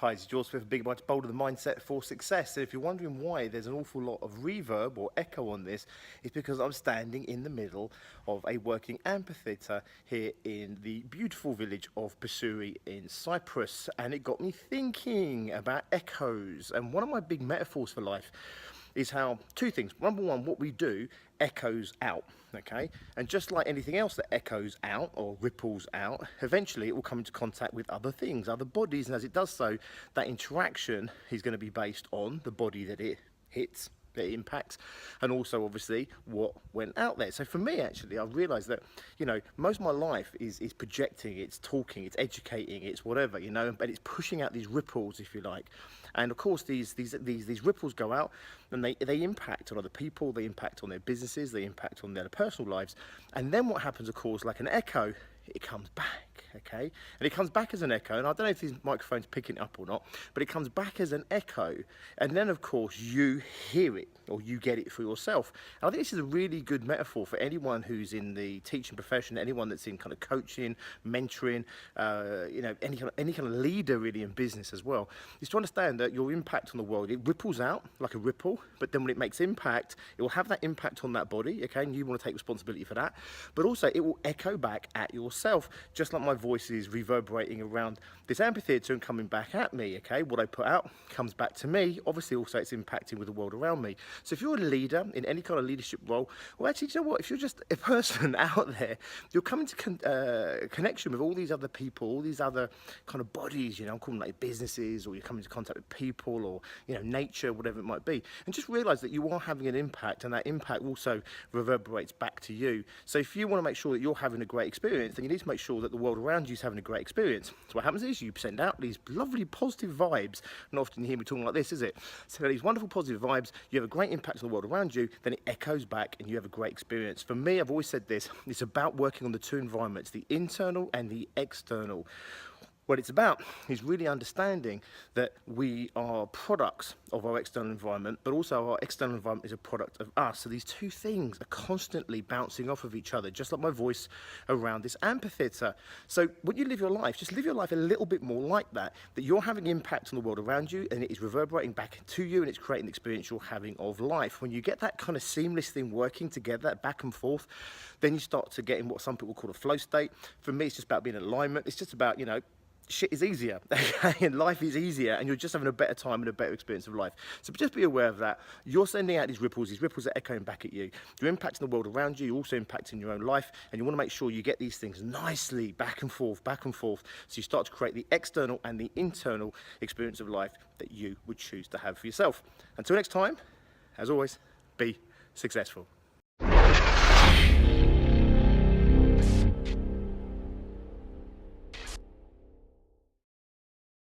Hi, it's George Smith, Big Much Bolder, the Mindset for Success. And if you're wondering why there's an awful lot of reverb or echo on this, it's because I'm standing in the middle of a working amphitheatre here in the beautiful village of Pursuit in Cyprus. And it got me thinking about echoes. And one of my big metaphors for life is how two things. Number one, what we do echoes out, okay? And just like anything else that echoes out or ripples out, eventually it will come into contact with other things, other bodies, and as it does so, that interaction is going to be based on the body that it hits, that it impacts, and also obviously what went out there. So for me, actually, I've realized that, you know, most of my life is projecting, it's talking, it's educating, it's whatever, you know, but it's pushing out these ripples, if you like. And of course these ripples go out and they impact on other people, they impact on their businesses, they impact on their personal lives. And then what happens, of course, like an echo, it comes back, okay? And it comes back as an echo, and I don't know if these microphones picking it up or not, but it comes back as an echo, and then of course you hear it, or you get it for yourself. And I think this is a really good metaphor for anyone who's in the teaching profession, anyone that's in kind of coaching, mentoring, you know, any kind of leader really in business as well, is to understand that your impact on the world, it ripples out like a ripple, but then when it makes impact, it will have that impact on that body, okay, and you want to take responsibility for that, but also it will echo back at yourself, just like my voice is reverberating around this amphitheatre and coming back at me, okay? What I put out comes back to me. Obviously also it's impacting with the world around me. So if you're a leader in any kind of leadership role, well actually, you know what, if you're just a person out there, you'll come into connection with all these other people, all these other kind of bodies, you know, I'm calling them like businesses, or you come into contact with people, or, you know, nature, whatever it might be, and just realize that you are having an impact, and that impact also reverberates back to you. So if you want to make sure that you're having a great experience, then you need to make sure that the world around you is having a great experience. So what happens is you send out these lovely positive vibes. Not often you hear me talking like this, is it? So these wonderful positive vibes, you have a great impact on the world around you, then it echoes back and you have a great experience. For me, I've always said this, it's about working on the two environments, the internal and the external. What it's about is really understanding that we are products of our external environment, but also our external environment is a product of us. So these two things are constantly bouncing off of each other, just like my voice around this amphitheatre. So when you live your life, just live your life a little bit more like that, that you're having impact on the world around you, and it is reverberating back to you, and it's creating the experience you're having of life. When you get that kind of seamless thing working together, back and forth, then you start to get in what some people call a flow state. For me, it's just about being in alignment. It's just about, you know, shit is easier, okay? And life is easier, and you're just having a better time and a better experience of life. So just be aware of that. You're sending out these ripples are echoing back at you. You're impacting the world around you, you're also impacting your own life, and you want to make sure you get these things nicely back and forth, so you start to create the external and the internal experience of life that you would choose to have for yourself. Until next time, as always, be successful.